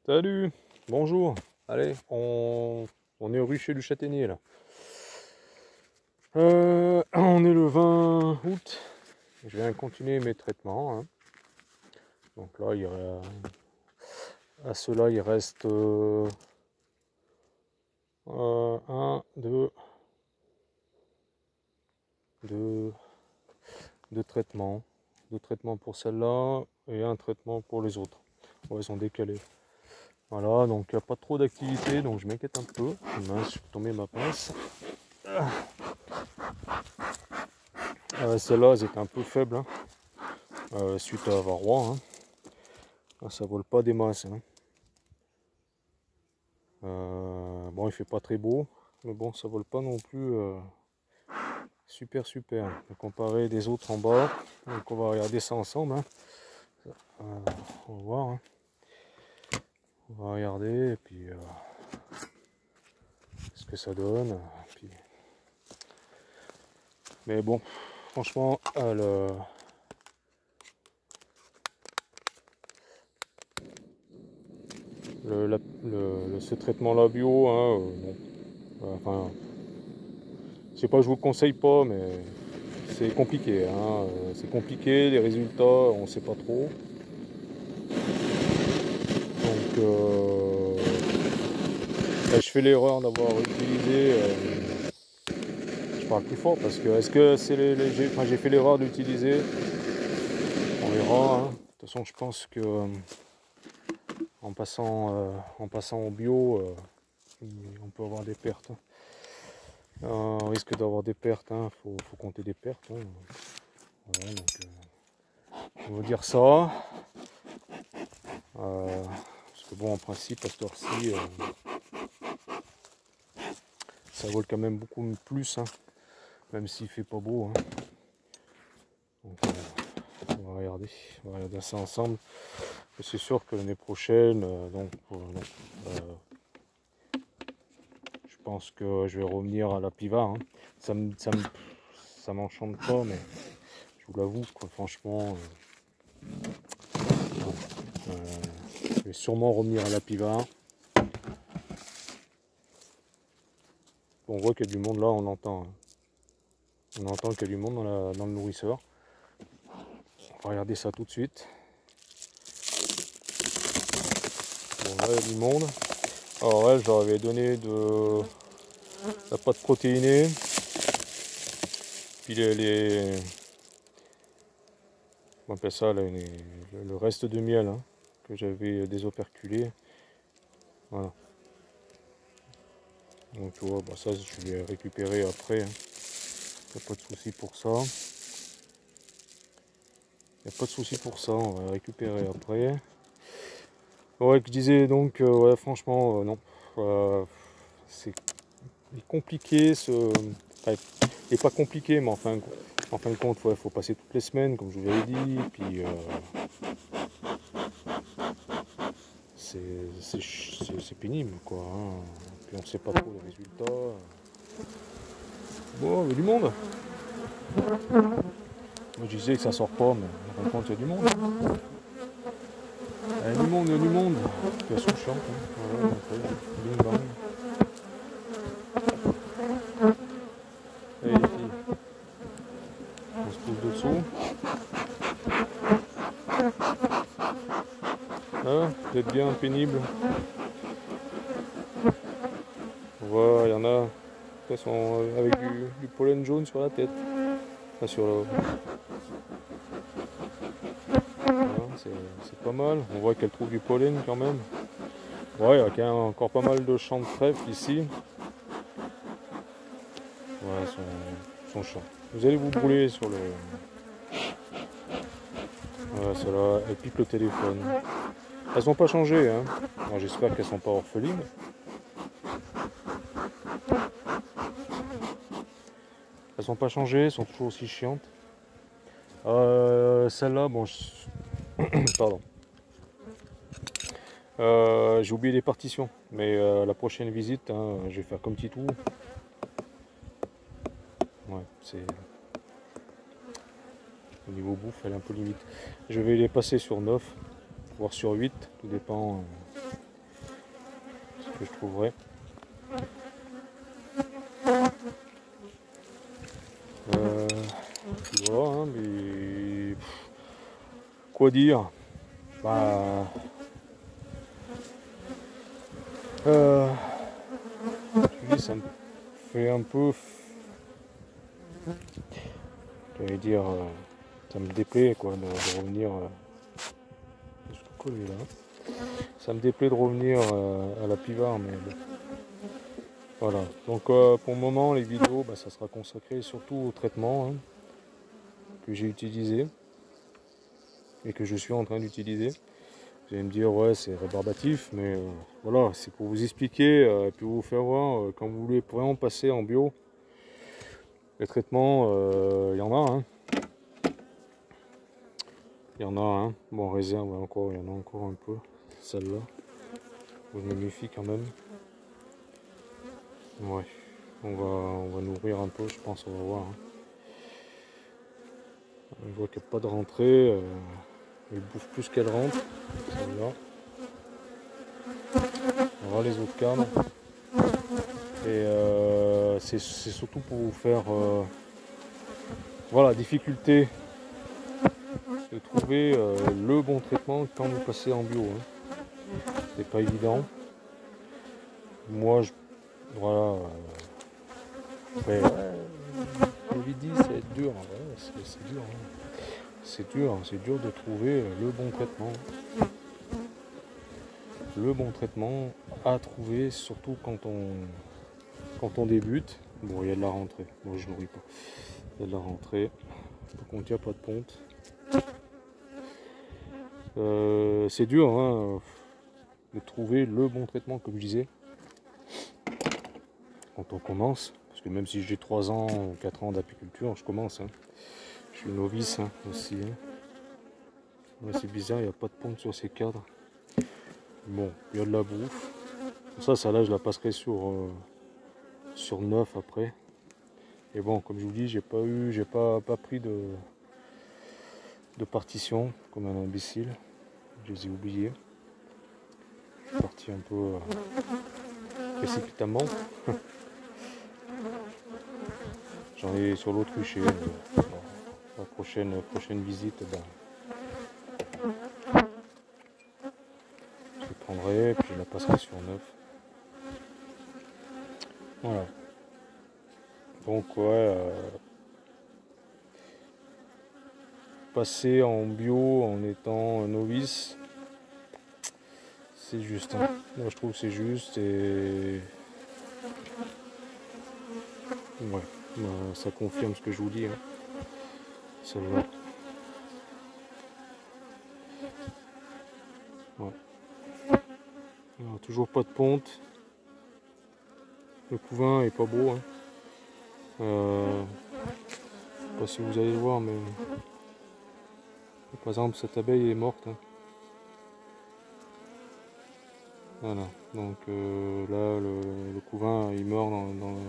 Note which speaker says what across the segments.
Speaker 1: Salut, bonjour. Allez, on est rue chez du Châtaignier là. On est le 20 août. Je viens continuer mes traitements, hein. Donc là, à cela, il reste 1, 2 traitements. 2 traitements pour celle-là et un traitement pour les autres. Ouais, ils sont décalés. Voilà, donc il n'y a pas trop d'activité, donc je m'inquiète un peu. Mince, je suis tombé ma pince. Celle-là, elles étaient un peu faibles, hein, suite à varroa, hein. Ça vole pas des masses, hein. Bon, il fait pas très beau, mais bon, ça vole pas non plus super. Comparé des autres en bas, donc on va regarder ça ensemble, hein. On va voir, hein. On va regarder et puis ce que ça donne. Puis... Mais bon, franchement, ce traitement-là bio, hein, bon, enfin, je sais pas, je vous le conseille pas, mais c'est compliqué, hein. C'est compliqué, les résultats, on sait pas trop. Donc, je fais l'erreur d'avoir utilisé. Je parle plus fort parce que est-ce que c'est j'ai fait l'erreur d'utiliser. On verra, hein. De toute façon, je pense que en passant au bio, on peut avoir des pertes, hein. On risque d'avoir des pertes, hein. Faut compter des pertes, hein. Voilà, donc, on va dire ça. Parce que bon, en principe, à cette heure-ci, ça vole quand même beaucoup plus, hein, même s'il fait pas beau, hein. Donc, on va regarder ça ensemble. C'est sûr que l'année prochaine, je pense que je vais revenir à la piva, hein. Ça m'enchante pas, mais je vous l'avoue, quoi, franchement, je vais sûrement revenir à la piva. On voit qu'il y a du monde là, on entend, hein. On entend qu'il y a du monde dans le nourrisseur. On va regarder ça tout de suite. Bon, là il y a du monde. Alors elle, je leur avais donné de la pâte protéinée. Puis on appelle ça le reste de miel, hein, que j'avais désoperculé. Voilà. Donc tu vois, bah ça je vais récupérer après, hein. Y a pas de souci pour ça. Y a pas de souci pour ça, on va récupérer après. Ouais, que je disais donc, ouais, franchement, non. C'est compliqué enfin, il est pas compliqué, mais enfin, en fin de compte, ouais, faut passer toutes les semaines, comme je vous l'avais dit. Puis c'est pénible, quoi, hein. Puis on sait pas trop les résultats. Bon, il y a du monde. Moi je disais que ça sort pas, mais en fin de compte, il y a du monde. Il y a du monde, il y a du monde. De toute façon, je chante, hein. Voilà, donc, bing bang. Allez, les filles, on se pose dessous. Ah, vous êtes bien pénible. On voit, il y en a, de toute façon, avec du pollen jaune sur la tête. Enfin, sur le... Voilà, c'est pas mal. On voit qu'elle trouve du pollen quand même. Ouais, il y a quand même encore pas mal de champs de trèfle ici. Ouais, son champ. Vous allez vous brûler sur le... Voilà, celle-là, elle pique le téléphone. Elles n'ont pas changé, hein. J'espère qu'elles sont pas orphelines. Elles n'ont pas changé, elles sont toujours aussi chiantes. Celle-là, bon, pardon. J'ai oublié les partitions, mais la prochaine visite, hein, je vais faire comme petit tout. Ouais, c'est... Au niveau bouffe, elle est un peu limite. Je vais les passer sur 9, voire sur 8, tout dépend que je trouverai. Voilà, hein, mais quoi dire? Bah, je dis, ça me fait un peu, j'allais dire, ça me déplaît quoi de revenir. Je suis collé là. Ça me déplaît de revenir à la Pivard, mais bon. Voilà. Donc pour le moment, les vidéos, bah, ça sera consacré surtout au traitement, hein, que j'ai utilisé et que je suis en train d'utiliser. Vous allez me dire, ouais, c'est rébarbatif, mais voilà, c'est pour vous expliquer et puis vous faire voir quand vous voulez vraiment passer en bio. Les traitements, il y en a, hein. Il y en a, hein. Bon, en réserve, encore, il y en a encore un peu. Celle-là, je me méfie quand même. Ouais, on va nourrir un peu, je pense, on va voir. Hein. On voit qu'il n'y a pas de rentrée. Elle bouffe plus qu'elle rentre. Celle-là. On va les autres cadres. Et c'est surtout pour vous faire voilà, difficulté de trouver le bon traitement quand vous passez en bio. Hein. C'est pas évident. Moi, voilà. Ouais, je l'ai dit, c'est dur. Ouais, c'est dur. Hein. C'est dur de trouver le bon traitement. Le bon traitement à trouver, surtout quand on débute. Bon, il y a de la rentrée. Bon, je nourris pas. Il y a de la rentrée. Par contre, il n'y a pas de ponte. C'est dur hein, de trouver le bon traitement, comme je disais, quand on commence. Parce que même si j'ai 3 ans ou 4 ans d'apiculture, je commence. Hein. Je suis novice hein, aussi. Hein. Ouais, c'est bizarre, il n'y a pas de ponte sur ces cadres. Bon, il y a de la bouffe. Ça là, je la passerai sur 9 après. Et bon, comme je vous dis, j'ai pas pris de partition comme un imbécile. Je les ai oubliés. Je suis parti un peu précipitamment. J'en ai sur l'autruche. La prochaine visite, ben, je les prendrai et puis je la passerai sur 9. Voilà. Donc ouais, passer en bio en étant novice, c'est juste. Hein. Moi je trouve que c'est juste et ouais, ça confirme ce que je vous dis. Hein. Celle-là. Ouais. Alors, toujours pas de ponte. Le couvain est pas beau. Hein. Je sais pas si vous allez le voir, mais par exemple cette abeille est morte. Hein. Voilà. Donc là le couvain il meurt dans le...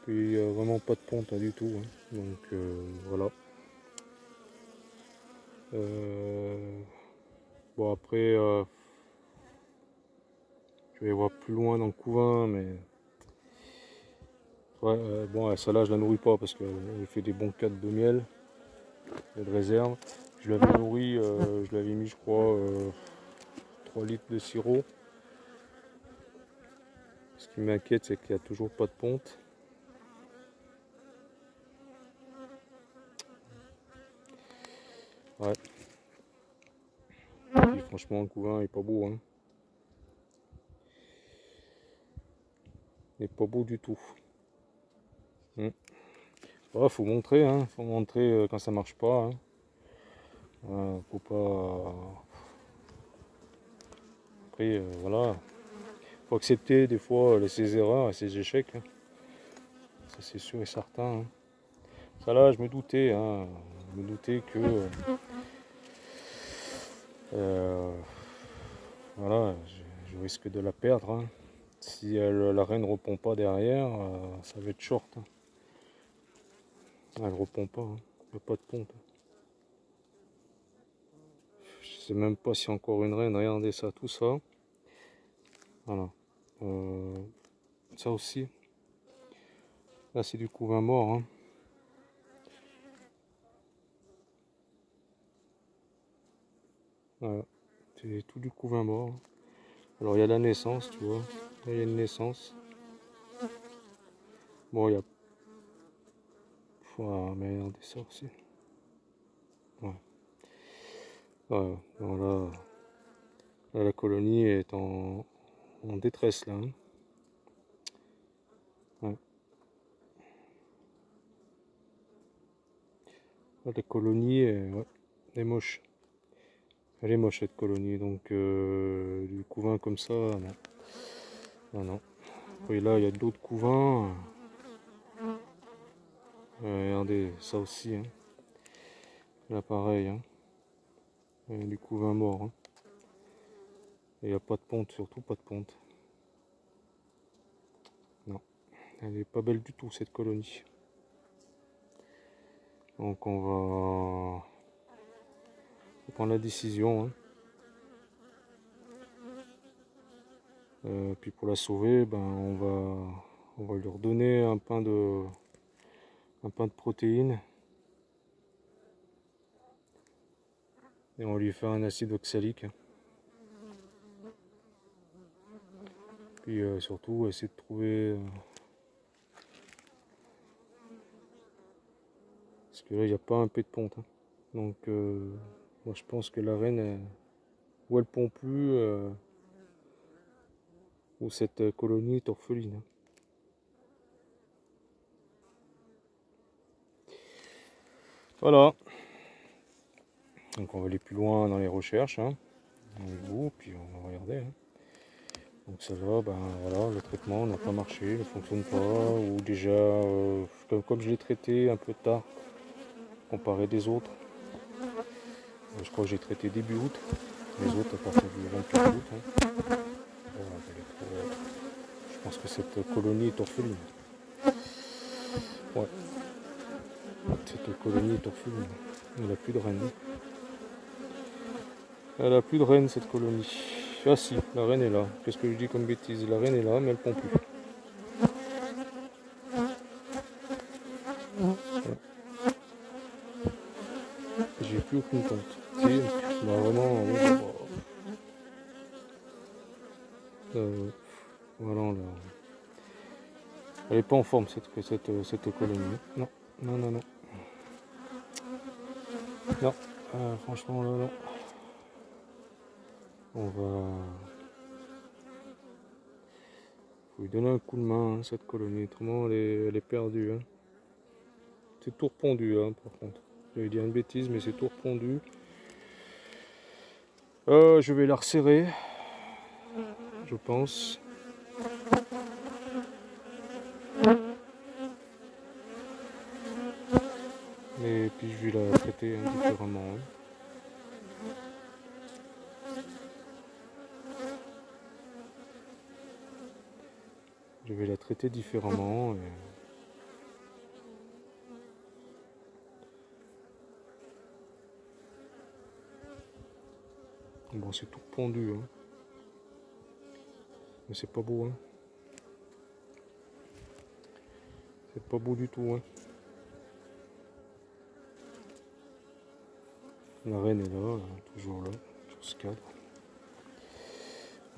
Speaker 1: Puis il n'y a vraiment pas de ponte hein, du tout. Hein. Donc voilà. Bon après je vais voir plus loin dans le couvain mais ouais, bon celle-là je la nourris pas parce qu'elle fait des bons cadres de miel de réserve. Je l'avais nourri, je l'avais mis je crois 3 litres de sirop. Ce qui m'inquiète c'est qu'il n'y a toujours pas de ponte. Ouais. Et franchement le couvain est pas beau hein. Il est pas beau du tout. Ouais, faut montrer, hein. Faut montrer quand ça marche pas. Hein. Faut pas. Après, voilà. Faut accepter des fois ses erreurs et ses échecs. Hein. Ça c'est sûr et certain. Hein. Ça là, je me doutais. Hein. Je me doutais que. Voilà, je risque de la perdre. Hein. Si la reine ne répond pas derrière, ça va être short. Hein. Elle ne répond pas. Hein. Il n'y a pas de ponte. sais même pas si encore une reine. Regardez ça, tout ça. Voilà. Ça aussi. Là, c'est du couvain mort. Hein. Voilà. C'est tout du couvain mort. Alors, il y a la naissance, tu vois. Là, il y a une naissance. Bon, il y a... Ah, mais regardez ça aussi. Ouais. Ouais. Voilà. Là, la colonie est en détresse, là. Hein. Ouais. Là, la colonie ouais, est moche. Elle est moche, cette colonie. Donc, du couvain comme ça, non. Non, non. Et là, il y a d'autres couvains. Regardez, ça aussi. Hein. Là, pareil. Hein. Du couvain mort. Hein. Il n'y a pas de ponte, surtout pas de ponte. Non. Elle n'est pas belle du tout, cette colonie. Donc, on va prendre la décision. Hein. Puis pour la sauver, ben, on va lui redonner un pain de protéines. Et on va lui faire un acide oxalique. Puis surtout essayer de trouver... parce que là il n'y a pas un peu de ponte. Hein. Donc moi je pense que la reine, ou elle pond plus, ou cette colonie est orpheline. Hein. Voilà. Donc on va aller plus loin dans les recherches. Hein. Avec vous, puis on va regarder. Hein. Donc ça va, ben voilà, le traitement n'a pas marché, ne fonctionne pas, ou déjà, comme je l'ai traité un peu tard, comparé des autres, je crois que j'ai traité début août, les autres à partir du 24 août. Hein. Bon, je pense que cette colonie est orpheline. Ouais, cette colonie est orpheline, elle n'a plus de reine. Elle n'a plus de reine, cette colonie. Ah si, la reine est là. Qu'est-ce que je dis comme bêtise? La reine est là, mais elle pond plus. Ouais. J'ai plus aucune ponte. Si, bah vraiment, voilà, là. Elle n'est pas en forme cette colonie. Non, non, non, non. Non, franchement là, non. On va... faut lui donner un coup de main, hein, cette colonie. Autrement, elle est perdue. Hein. C'est tout repondu, hein, par contre. J'avais dit une bêtise, mais c'est tout repondu. Je vais la resserrer, je pense. Et puis je vais la traiter différemment. Hein. Je vais la traiter différemment. Bon, c'est tout pondu. Hein. Mais c'est pas beau. Hein. C'est pas beau du tout. Hein. La reine est là, toujours là, sur ce cadre.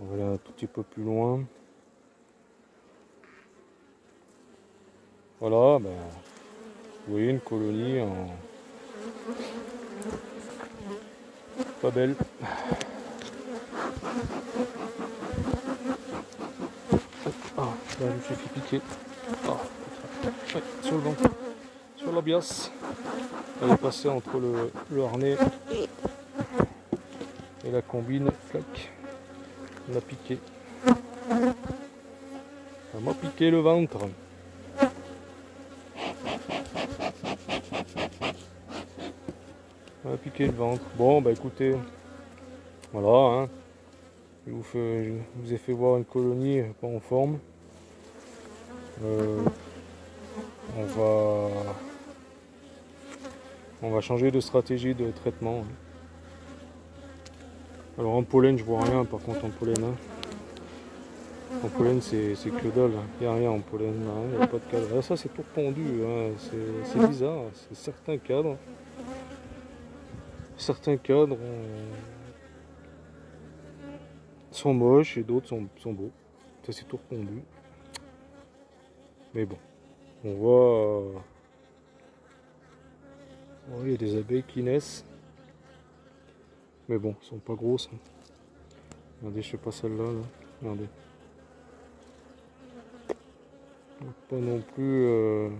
Speaker 1: On va aller un tout petit peu plus loin. Voilà, ben, vous voyez une colonie en... pas belle. Ah, là je me suis fait piquer. Ah, ouais, sur le ventre, sur la biasse. Elle est passée entre le harnais et la combine, clac, elle m'a piqué. Elle m'a piqué le ventre. Elle m'a piqué le ventre. Bon, bah écoutez, voilà, hein. Je vous ai fait voir une colonie pas en forme. On va changer de stratégie de traitement. Alors en pollen, je vois rien par contre en pollen. Hein. En pollen, c'est que dalle. Il n'y a rien en pollen. Il n'y a pas de cadre. Ah, ça, c'est tout pendu. Hein. C'est bizarre. C'est certains cadres. Certains cadres sont moches et d'autres sont beaux. Ça, c'est tout repondu. Mais bon, on voit. Il y a des abeilles qui naissent. Mais bon, elles sont pas grosses. Hein. Regardez, je sais pas celle-là. Là. Regardez. Pas non plus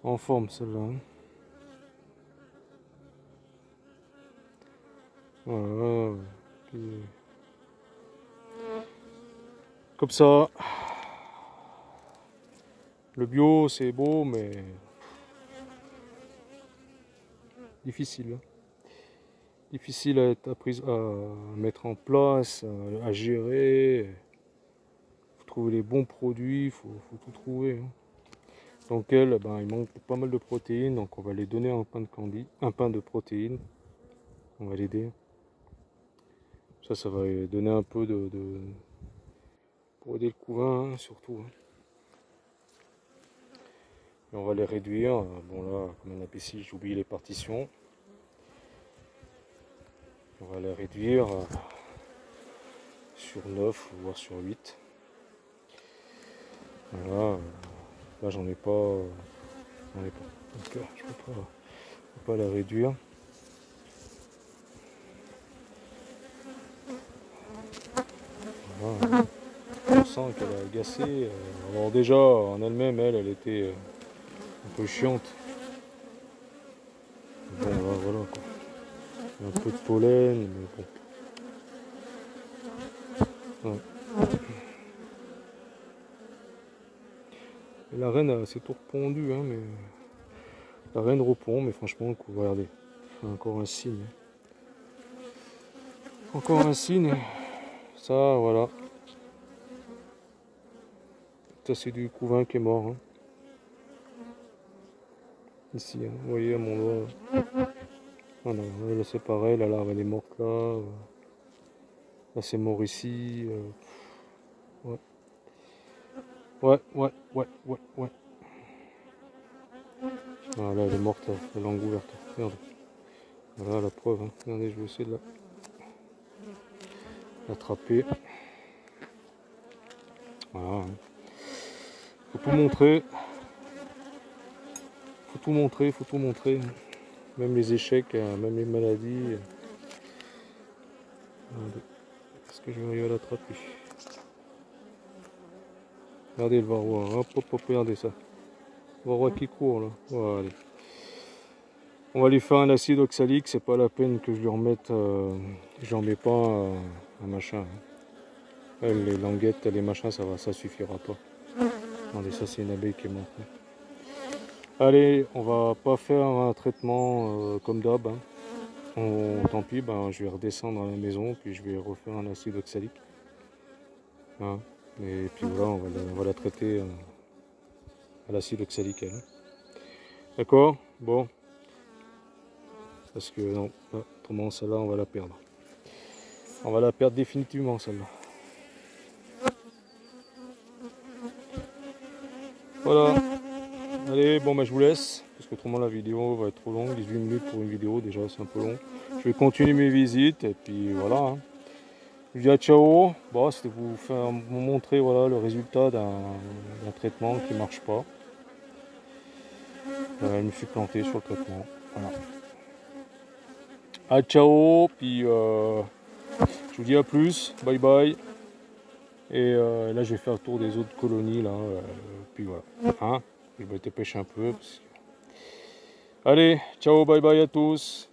Speaker 1: en forme celle-là. Hein. Voilà. Puis, comme ça. Le bio c'est beau mais difficile. Hein. Difficile à mettre en place, à gérer. Faut trouver les bons produits, faut tout trouver. Hein. Donc elle, ben, il manque pas mal de protéines, donc on va les donner un pain de protéines. On va l'aider. Ça va donner un peu pour aider le couvain, hein, surtout. Hein. Et on va les réduire. Bon là, comme on a ici, j'ai oublié les partitions. On va les réduire sur 9 voire sur 8. Voilà. Là j'en ai pas. Donc je peux pas la réduire. Voilà. On sent qu'elle a agacé. Alors déjà en elle-même, elle était un peu chiante. Bon là, voilà quoi. Un peu de pollen, mais bon. Ouais. Et la reine c'est tout repondu, hein, mais la reine repond, mais franchement, regardez, encore un signe. Encore un signe. Ça, voilà. Ça c'est du couvain qui est mort. Hein. Ici, hein. Vous voyez à mon doigt. Voilà, là c'est pareil, la larve elle est morte là. Là c'est mort ici. Ouais. Ouais. Voilà, elle est morte, la langue ouverte. Regardez. Voilà la preuve. Hein. Regardez, je vais essayer de l'attraper. Voilà. Hein. Faut tout montrer. Faut tout montrer. Même les échecs, même les maladies. Est-ce que je vais arriver à l'attraper? Regardez le varroa, hop, regardez ça. Le varroa qui court là. Voilà. On va lui faire un acide oxalique, c'est pas la peine que je lui remette. Je lui remets pas un machin. Hein. Les languettes, les machins, ça suffira pas. Regardez, ça c'est une abeille qui est morte. Allez, on va pas faire un traitement comme d'hab. Hein. Tant pis, ben, je vais redescendre à la maison, puis je vais refaire un acide oxalique. Hein. Et puis voilà, on va la traiter à l'acide oxalique. Hein. D'accord? Bon. Parce que non, autrement celle-là, on va la perdre. On va la perdre définitivement celle-là. Voilà. Allez, bon, bah, je vous laisse. Parce qu'autrement, la vidéo va être trop longue. 18 minutes pour une vidéo, déjà, c'est un peu long. Je vais continuer mes visites. Et puis voilà. Hein. Je vous dis à ciao. Bon, c'était vous montrer voilà, le résultat d'un traitement qui ne marche pas. Je me suis planté sur le traitement. Voilà. À ciao. Puis je vous dis à plus. Bye bye. Et là, je vais faire le tour des autres colonies. Là, puis voilà. Hein, je vais te pêcher un peu. Allez, ciao, bye bye à tous.